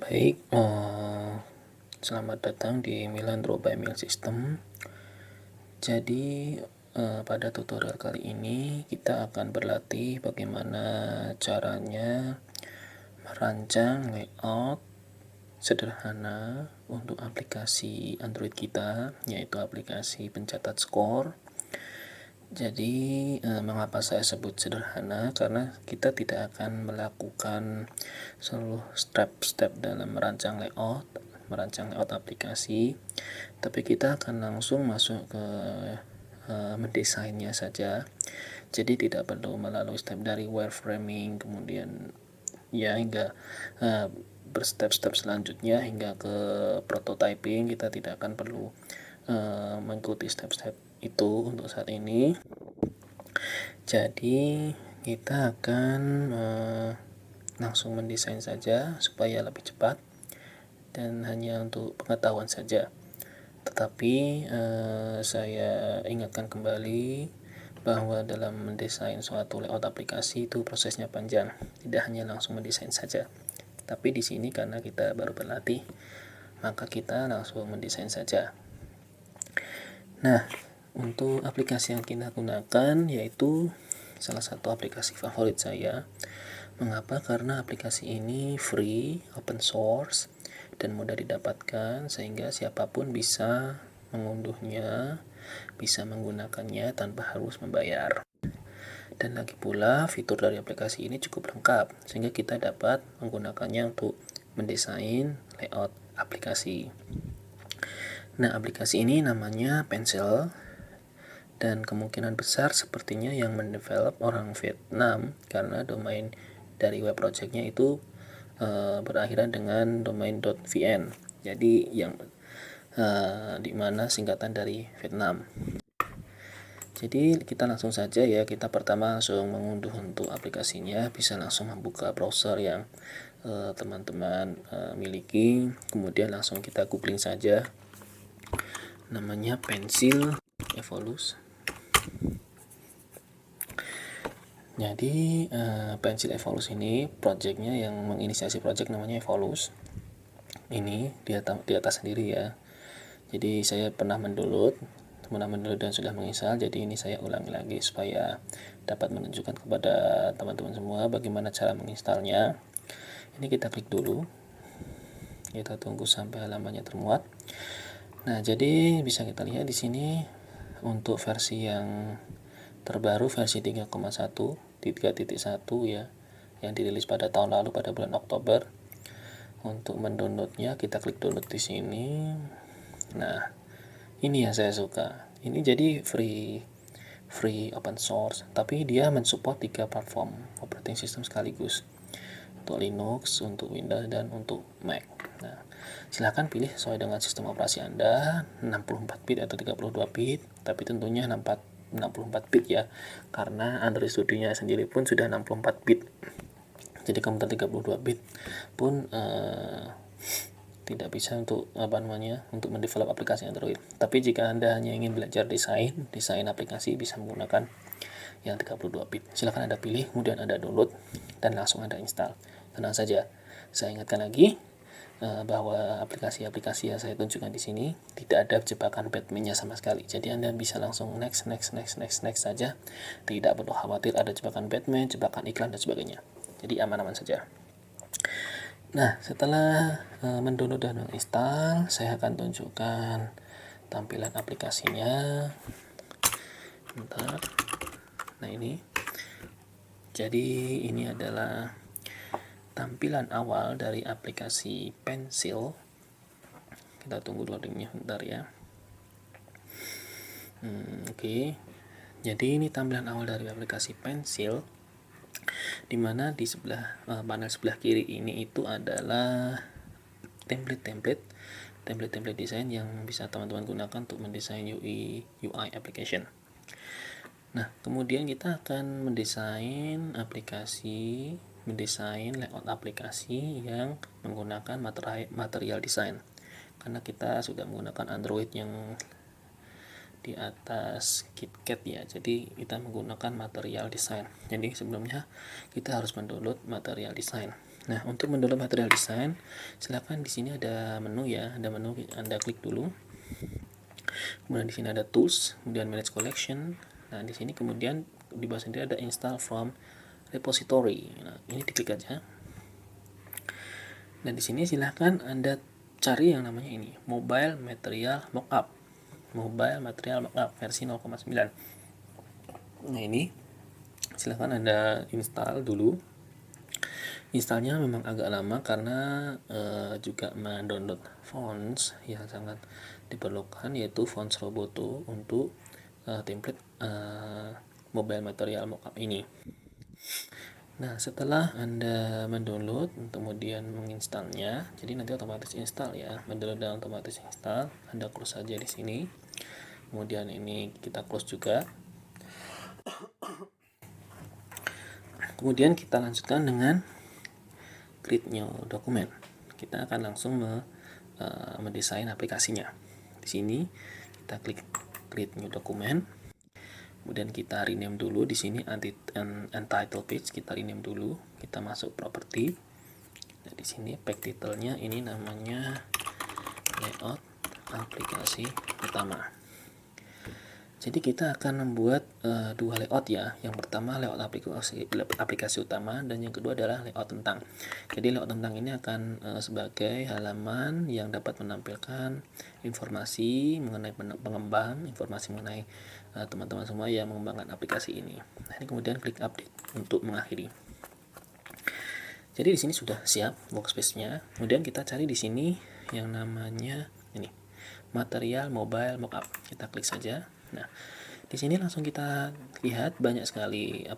Baik, selamat datang di Milandro by Mil System. Jadi pada tutorial kali ini kita akan berlatih bagaimana caranya merancang layout sederhana untuk aplikasi Android kita, yaitu aplikasi pencatat skor. Jadi mengapa saya sebut sederhana? Karena kita tidak akan melakukan seluruh step-step dalam merancang layout aplikasi, tapi kita akan langsung masuk ke mendesainnya saja. Jadi tidak perlu melalui step dari wireframing, kemudian ya hingga berstep-step selanjutnya hingga ke prototyping. Kita tidak akan perlu mengikuti step-step itu untuk saat ini. Jadi kita akan langsung mendesain saja supaya lebih cepat dan hanya untuk pengetahuan saja. Tetapi saya ingatkan kembali bahwa dalam mendesain suatu layout aplikasi itu prosesnya panjang, tidak hanya langsung mendesain saja. Tapi di sini karena kita baru berlatih, maka kita langsung mendesain saja. Nah, untuk aplikasi yang kita gunakan yaitu salah satu aplikasi favorit saya. Mengapa? Karena aplikasi ini free, open source, dan mudah didapatkan sehingga siapapun bisa mengunduhnya, bisa menggunakannya tanpa harus membayar. Dan lagi pula fitur dari aplikasi ini cukup lengkap sehingga kita dapat menggunakannya untuk mendesain layout aplikasi. Nah, aplikasi ini namanya Pencil dan kemungkinan besar sepertinya yang mendevelop orang Vietnam karena domain dari web projectnya itu berakhiran dengan domain.vn. Jadi yang dimana singkatan dari Vietnam. Jadi kita langsung saja ya, kita pertama langsung mengunduh untuk aplikasinya, bisa langsung membuka browser yang teman-teman miliki, kemudian langsung kita googling saja, namanya Pencil Evolus. Jadi Pencil Evolus ini projectnya yang menginisiasi project namanya Evolus. Ini di atas sendiri ya. Jadi saya pernah mendownload dan sudah menginstal, jadi ini saya ulangi lagi supaya dapat menunjukkan kepada teman-teman semua bagaimana cara menginstalnya. Ini kita klik dulu, kita tunggu sampai halamannya termuat. Nah, jadi bisa kita lihat di sini untuk versi yang terbaru, versi 3,1 ya, yang dirilis pada tahun lalu pada bulan Oktober. Untuk mendownloadnya kita klik download di sini. Nah, ini yang saya suka. Ini jadi free open source, tapi dia mensupport 3 platform operating system sekaligus, untuk Linux, untuk Windows, dan untuk Mac. Nah, silahkan pilih sesuai dengan sistem operasi Anda, 64 bit atau 32 bit, tapi tentunya 64 bit ya, karena Android Studio-nya sendiri pun sudah 64 bit. Jadi komputer 32 bit pun tidak bisa untuk mendevelop aplikasi Android. Tapi jika Anda hanya ingin belajar desain aplikasi, bisa menggunakan yang 32 bit. Silahkan Anda pilih, kemudian Anda download dan langsung Anda install. Tenang saja. Saya ingatkan lagi bahwa aplikasi-aplikasi yang saya tunjukkan di sini tidak ada jebakan Batman-nya sama sekali. Jadi Anda bisa langsung next saja. Tidak perlu khawatir ada jebakan Batman, jebakan iklan dan sebagainya. Jadi aman-aman saja. Nah, setelah mendownload dan menginstal, saya akan tunjukkan tampilan aplikasinya. Bentar. Nah, ini. Jadi ini adalah tampilan awal dari aplikasi Pencil. Kita tunggu loadingnya bentar ya. Oke. Jadi ini tampilan awal dari aplikasi Pencil, dimana di sebelah panel sebelah kiri ini itu adalah template desain yang bisa teman-teman gunakan untuk mendesain UI application. Nah, kemudian kita akan mendesain layout aplikasi yang menggunakan material design. Karena kita sudah menggunakan Android yang di atas KitKat ya, jadi kita menggunakan material design. Jadi sebelumnya kita harus mendownload material design. Nah, untuk mendownload material desain, silakan di sini ada menu ya, ada menu, Anda klik dulu. Kemudian di sini ada tools, kemudian manage collection. Nah, di sini kemudian di bawah sendiri ada install from repository. Nah, ini diklik aja. Dan di sini silahkan Anda cari yang namanya ini, Mobile Material Mockup. Mobile Material Mockup versi 0,9. Nah, ini silahkan Anda install dulu. Installnya memang agak lama karena juga mendownload fonts yang sangat diperlukan, yaitu fonts Roboto untuk template Mobile Material Mockup ini. Nah, setelah Anda mendownload, kemudian menginstalnya, jadi nanti otomatis install ya, mendownload dan otomatis install. Anda close saja di sini. Kemudian ini kita close juga. Kemudian kita lanjutkan dengan create new document. Kita akan langsung mendesain aplikasinya. Di sini kita klik create new document. Kemudian kita rename dulu di sini untitled page, kita rename dulu. Kita masuk property. Nah, di sini pack title-nya ini namanya layout aplikasi utama. Jadi kita akan membuat dua layout ya. Yang pertama layout aplikasi utama, dan yang kedua adalah layout tentang. Jadi layout tentang ini akan sebagai halaman yang dapat menampilkan informasi mengenai pengembang, informasi mengenai teman-teman semua yang mengembangkan aplikasi ini. Nah, ini kemudian klik update untuk mengakhiri. Jadi di sini sudah siap workspace-nya. Kemudian kita cari di sini yang namanya ini, material mobile mockup. Kita klik saja. Nah, di sini langsung kita lihat banyak sekali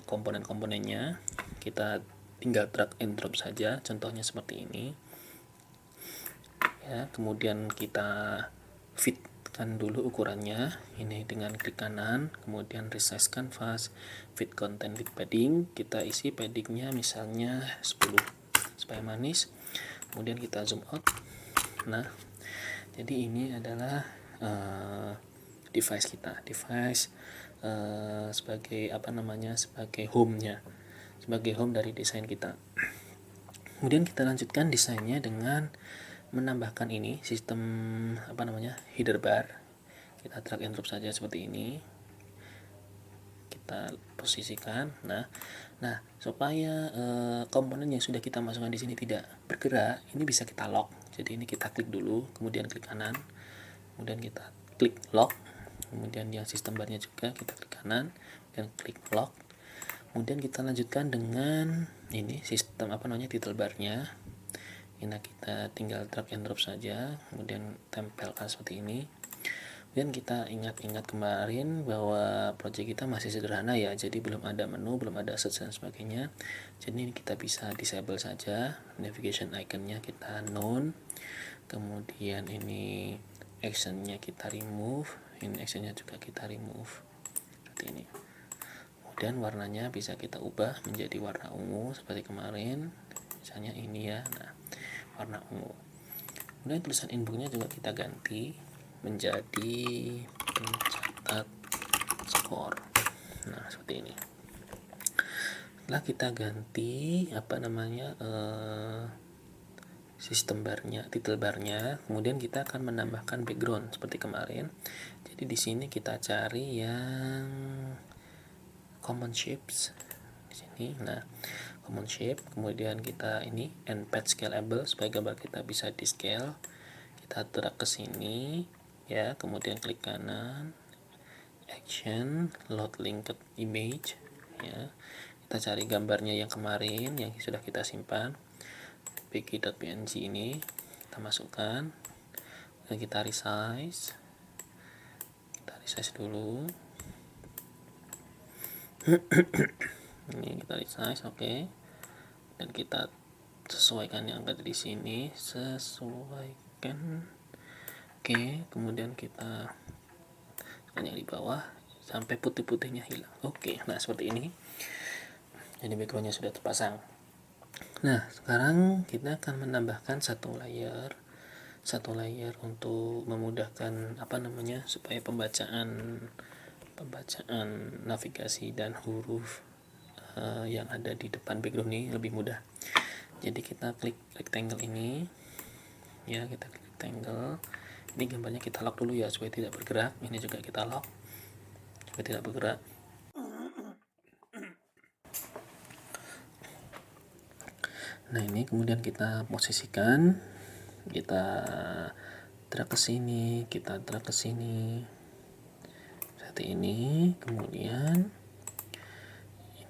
komponen-komponennya. Kita tinggal drag and drop saja. Contohnya seperti ini. Ya, kemudian kita fitkan dulu ukurannya. Ini dengan klik kanan, kemudian resize canvas, fit content with padding. Kita isi paddingnya misalnya 10 supaya manis. Kemudian kita zoom out. Nah, jadi ini adalah device kita, sebagai sebagai sebagai home dari desain kita. Kemudian kita lanjutkan desainnya dengan menambahkan ini sistem header bar. Kita drag and drop saja seperti ini, kita posisikan. Nah supaya komponen yang sudah kita masukkan di sini tidak bergerak, ini bisa kita lock. Jadi ini kita klik dulu, kemudian klik kanan, kemudian kita klik lock. Kemudian yang sistem barnya juga kita klik kanan dan klik lock. Kemudian kita lanjutkan dengan ini sistem title barnya. Ini kita tinggal drag and drop saja, kemudian tempelkan seperti ini. Kemudian kita ingat kemarin bahwa project kita masih sederhana ya, jadi belum ada menu, belum ada search dan sebagainya. Jadi ini kita bisa disable saja. Navigation iconnya kita none. Kemudian ini actionnya kita remove, ini actionnya juga kita remove seperti ini. Kemudian warnanya bisa kita ubah menjadi warna ungu seperti kemarin, misalnya ini ya. Nah, warna ungu. Kemudian tulisan inboxnya juga kita ganti menjadi pencatat skor. Nah, seperti ini. Setelah kita ganti sistem barnya, title barnya, kemudian kita akan menambahkan background seperti kemarin. Jadi di sini kita cari yang common shapes di sini. Nah, common shape, kemudian kita ini and page scalable supaya gambar kita bisa di scale. Kita drag ke sini ya, kemudian klik kanan, action, load linked image ya. Kita cari gambarnya yang kemarin yang sudah kita simpan, pg.png ini kita masukkan dan kita resize dulu. Ini kita resize, oke. Dan kita sesuaikan yang ada di sini, sesuaikan. Oke, kemudian kita tekan yang di bawah sampai putih-putihnya hilang. Oke, nah seperti ini. Jadi backgroundnya sudah terpasang. Nah, sekarang kita akan menambahkan satu layer untuk memudahkan supaya pembacaan navigasi dan huruf yang ada di depan background ini lebih mudah. Jadi kita klik rectangle ini ya, kita klik rectangle. Ini gambarnya kita lock dulu ya supaya tidak bergerak. Ini juga kita lock supaya tidak bergerak. Nah, ini kemudian kita posisikan, kita drag ke sini, kita drag ke sini seperti ini. Kemudian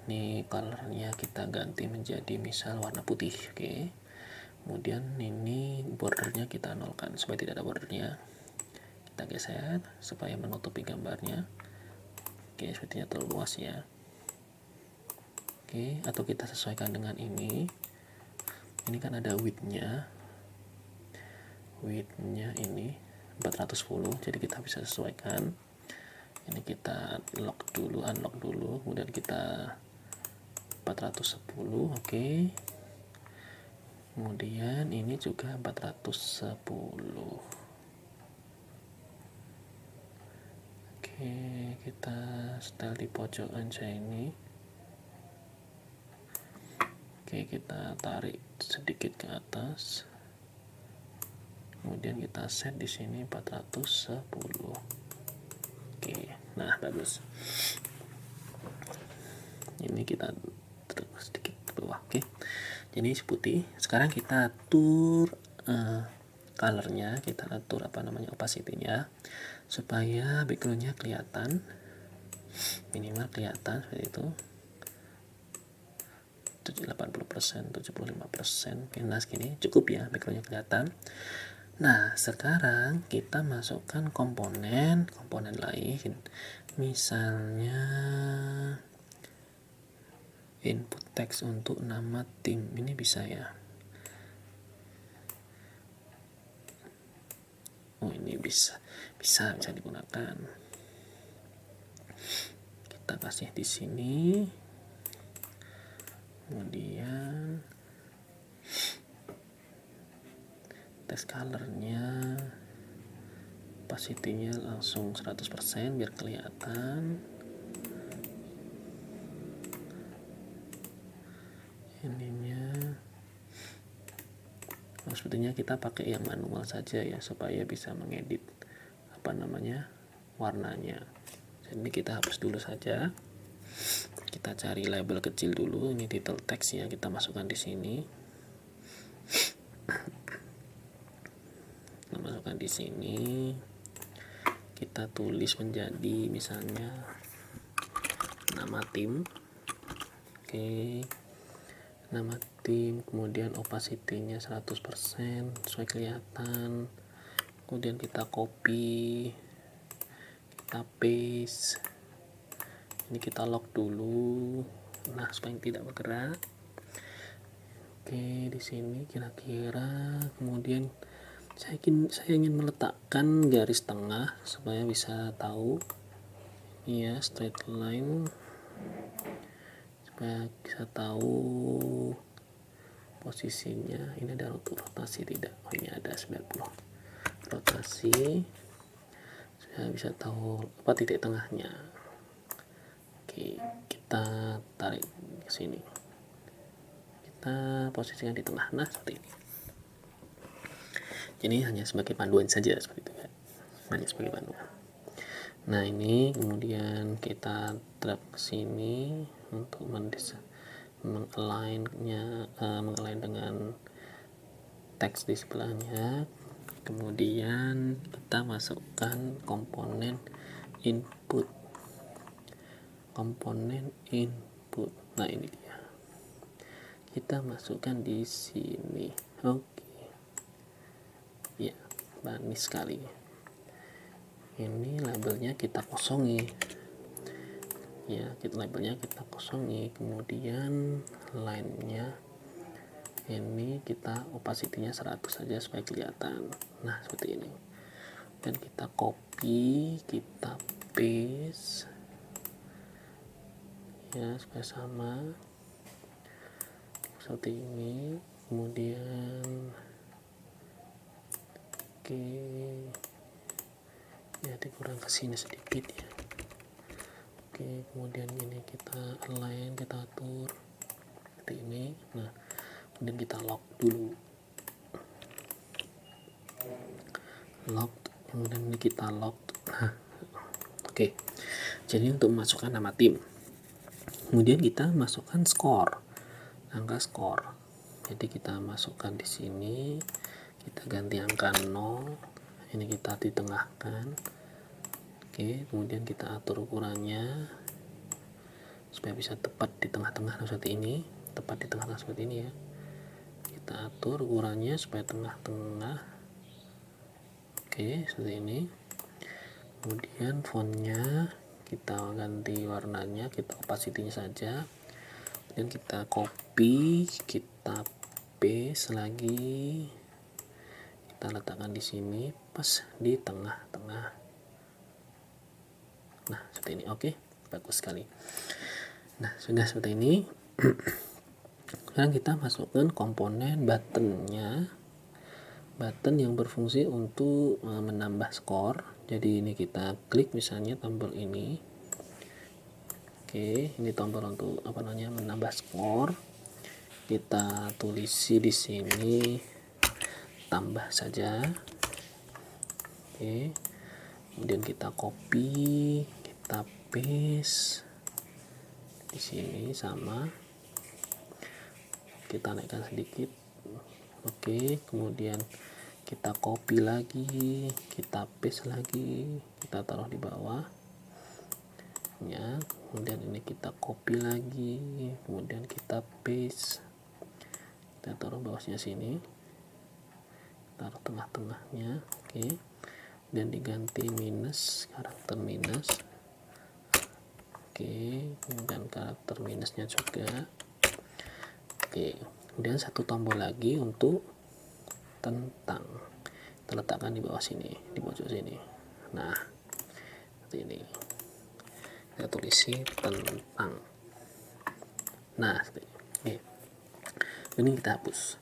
ini colornya kita ganti menjadi misal warna putih. Oke. Kemudian ini bordernya kita nolkan supaya tidak ada bordernya. Kita geser supaya menutupi gambarnya. Oke, sepertinya terlalu luas ya. Oke, atau kita sesuaikan dengan ini. Ini kan ada widthnya ini 410, jadi kita bisa sesuaikan. Ini kita lock dulu, unlock dulu, kemudian kita 410. Oke. Kemudian ini juga 410. Oke, kita setel di pojok aja ini. Oke, kita tarik sedikit ke atas. Kemudian kita set di sini 410. Oke, nah bagus. Ini kita terus sedikit ke bawah. Oke. Jadi putih. Sekarang kita atur colornya, kita atur opacity-nya supaya backgroundnya kelihatan, minimal kelihatan seperti itu. 80%, 75%, nah segini cukup ya, backgroundnya kelihatan. Nah, sekarang kita masukkan komponen lain, misalnya input teks untuk nama tim. Ini bisa ya. Oh, ini bisa digunakan. Kita kasih di sini. Kemudian text colornya, opacity-nya langsung 100% biar kelihatan. Ininya sepertinya kita pakai yang manual saja ya supaya bisa mengedit warnanya. Jadi kita hapus dulu saja. Kita cari label kecil dulu, ini title text ya, kita masukkan di sini. Kita masukkan di sini. Kita tulis menjadi misalnya nama tim. Oke. Nama tim, kemudian opacity-nya 100% supaya kelihatan. Kemudian kita copy, kita paste. Ini kita lock dulu, nah supaya tidak bergerak. Oke, di sini kira-kira. Kemudian saya ingin meletakkan garis tengah supaya bisa tahu, ya, straight line, supaya bisa tahu posisinya. Ini ada rotasi tidak? Oh, ini ada 90 rotasi, saya bisa tahu titik tengahnya. Oke, kita tarik ke sini, kita posisikan di tengah. Nah, seperti ini. Jadi hanya sebagai panduan saja seperti itu ya, hanya sebagai panduan. Nah, ini kemudian kita drag ke sini untuk mengalign dengan teks di sebelahnya. Kemudian kita masukkan komponen input. Nah, ini dia. Kita masukkan di sini. Oke. Ya, manis sekali. Ini labelnya kita kosongi. Ya, labelnya kita kosongi. Kemudian line-nya ini kita opacity-nya 100 saja supaya kelihatan. Nah, seperti ini. Dan kita copy, kita paste. Ya, supaya sama seperti ini. Kemudian oke, ya dikurang ke sini sedikit ya. Oke, kemudian ini kita align, kita atur seperti ini. Nah, kemudian kita lock dulu, lock, kemudian ini kita lock. Oke, jadi untuk memasukkan nama tim, kemudian kita masukkan skor, angka skor. Jadi kita masukkan di sini, kita ganti angka 0, ini kita ditengahkan. Oke, kemudian kita atur ukurannya supaya bisa tepat di tengah-tengah seperti ini, tepat di tengah-tengah seperti ini ya. Kita atur ukurannya supaya tengah-tengah. Oke, seperti ini. Kemudian fontnya kita ganti warnanya, kita opacity-nya saja. Kemudian kita copy, kita paste lagi, kita letakkan di sini pas di tengah-tengah. Nah, seperti ini. Oke, bagus sekali. Nah, sudah seperti ini. Sekarang kita masukkan komponen buttonnya, button yang berfungsi untuk menambah skor. Jadi ini kita klik misalnya tombol ini. Oke, ini tombol untuk menambah skor. Kita tulisi di sini, tambah saja. Oke, kemudian kita copy, kita paste di sini sama. Kita naikkan sedikit. Oke, kemudian kita copy lagi, kita paste lagi, kita taruh di bawah ya. Kemudian ini kita copy lagi, kemudian kita paste, kita taruh bawahnya sini, taruh tengah-tengahnya. Oke, dan diganti minus, karakter minus. Oke, kemudian karakter minusnya juga. Oke, kemudian satu tombol lagi untuk tentang, kita letakkan di bawah sini, di pojok sini. Nah, seperti ini, kita tulisi tentang. Nah, seperti ini. Ini kita hapus,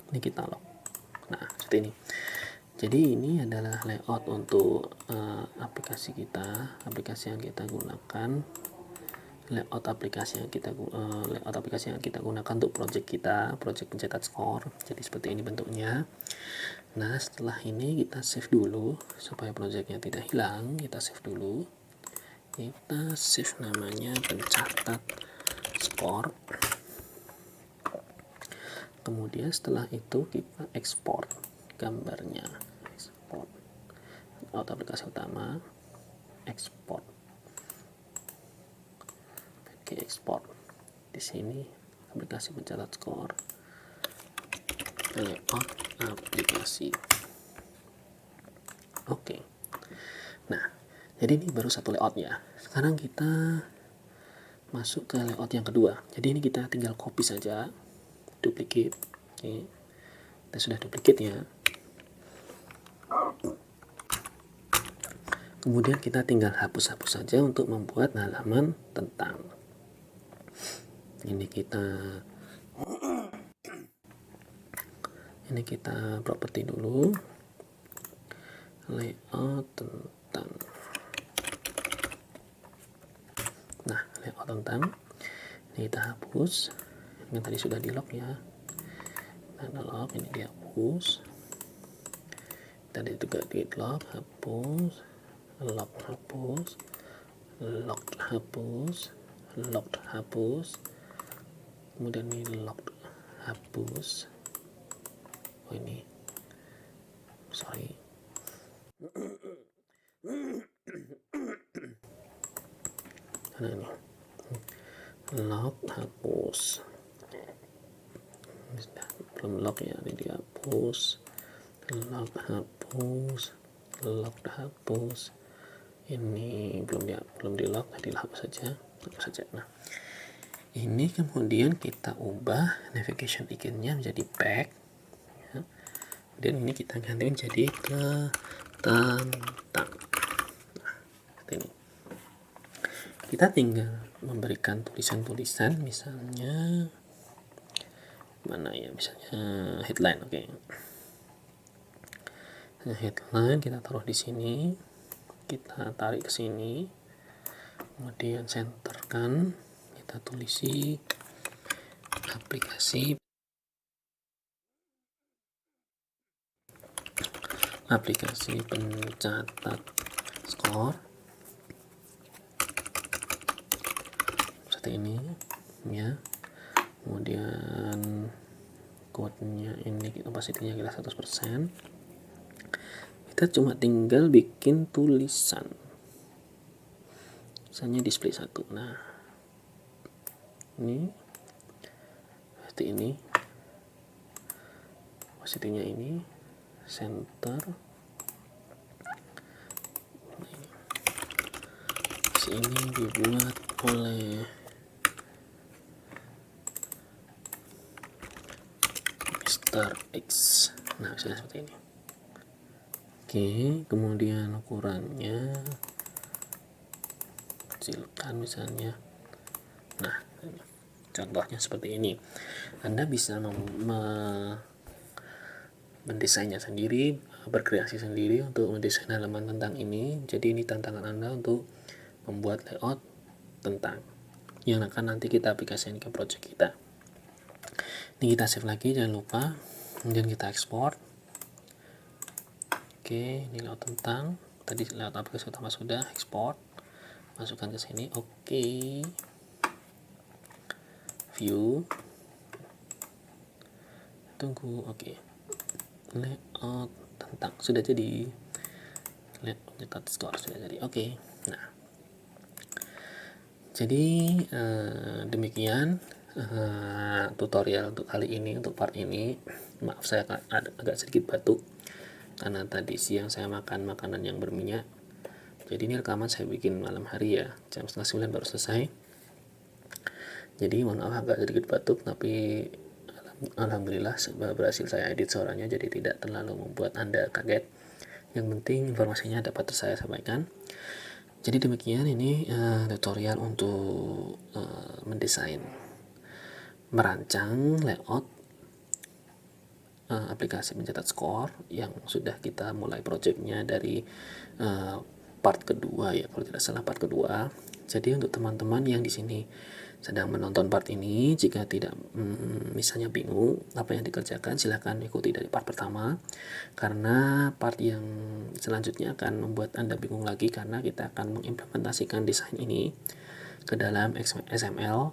ini kita lock. Nah, seperti ini. Jadi ini adalah layout untuk aplikasi kita, aplikasi yang kita gunakan, layout aplikasi yang kita gunakan untuk project kita, project pencetak skor. Jadi seperti ini bentuknya. Nah, setelah ini kita save dulu supaya projectnya tidak hilang. Kita save dulu, kita save namanya pencatat skor. Kemudian setelah itu kita ekspor gambarnya, ekspor layout aplikasi utama, ekspor. Oke, ekspor di sini aplikasi pencatat skor, layout aplikasi. Oke, nah jadi ini baru satu layout ya. Sekarang kita masuk ke layout yang kedua. Jadi ini kita tinggal copy saja, duplicate. Oke, kita sudah duplicate ya. Kemudian kita tinggal hapus-hapus saja untuk membuat halaman tentang. Ini kita properti dulu, layout tentang. Nah, layout tentang ini kita hapus. Yang tadi sudah di lock ya. Nah, lock ini dihapus. Tadi juga di lock, hapus, lock, hapus, lock, hapus, lock, hapus. Kemudian ini lock, hapus. Oh ini, sorry. Nah ini, lock, hapus. Belum lock ya, ini dihapus. Lock, hapus, lock, hapus. Ini belum di lock, tadi hapus saja, Nah, ini kemudian kita ubah navigation ikonnya menjadi back ya. Dan ini kita ganti menjadi ke tentang. Nah, seperti ini. Kita tinggal memberikan tulisan-tulisan, misalnya mana ya, misalnya headline. Oke. Nah, headline kita taruh di sini, kita tarik ke sini, kemudian centerkan, kita tulisi aplikasi pencatat skor seperti ini ya. Kemudian code-nya ini opacity-nya kita 100%. Kita cuma tinggal bikin tulisan, misalnya display 1. Nah, ini seperti ini, opacity-nya ini center ini dibuat oleh Mr. X. Nah, misalnya seperti ini. Oke, kemudian ukurannya kecilkan misalnya. Nah, contohnya seperti ini. Anda bisa mendesainnya sendiri, berkreasi sendiri untuk mendesain halaman tentang ini. Jadi ini tantangan Anda untuk membuat layout tentang yang akan nanti kita aplikasikan ke project kita. Ini kita save lagi, jangan lupa. Kemudian kita ekspor. Oke, ini layout tentang. Tadi layout aplikasi utama sudah ekspor. Masukkan ke sini. Oke. View. Tunggu. Oke. Layout tentang sudah jadi. Layout pencatat skor sudah jadi. Oke. Nah, jadi demikian tutorial untuk kali ini, untuk part ini. Maaf saya agak sedikit batuk karena tadi siang saya makan makanan yang berminyak. Jadi ini rekaman saya bikin malam hari ya, jam 8:30 baru selesai. Jadi mohon maaf agak sedikit batuk, tapi alhamdulillah berhasil saya edit suaranya, jadi tidak terlalu membuat Anda kaget. Yang penting informasinya dapat saya sampaikan. Jadi demikian ini tutorial untuk mendesain, merancang layout aplikasi pencatat skor yang sudah kita mulai projectnya dari part kedua ya, kalau tidak salah part kedua. Jadi untuk teman-teman yang di sini sedang menonton part ini, jika tidak misalnya bingung apa yang dikerjakan, silahkan ikuti dari part pertama, karena part yang selanjutnya akan membuat Anda bingung lagi, karena kita akan mengimplementasikan desain ini ke dalam XML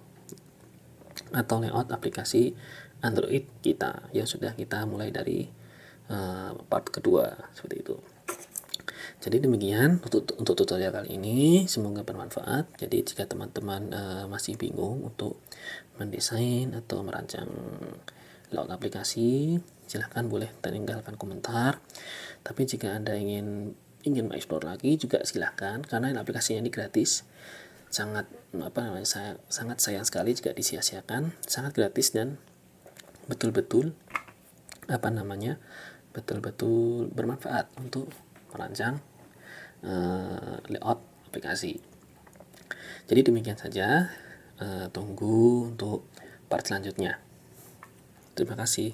atau layout aplikasi Android kita yang sudah kita mulai dari part kedua seperti itu. Jadi demikian untuk tutorial kali ini, semoga bermanfaat. Jadi jika teman-teman masih bingung untuk mendesain atau merancang layout aplikasi, silahkan boleh tinggalkan komentar. Tapi jika Anda ingin mengeksplor lagi juga silahkan, karena aplikasinya ini gratis. Sangat sangat sayang sekali jika disia-siakan. Sangat gratis dan betul-betul betul-betul bermanfaat untuk merancang layout aplikasi. Jadi demikian saja, tunggu untuk part selanjutnya. Terima kasih.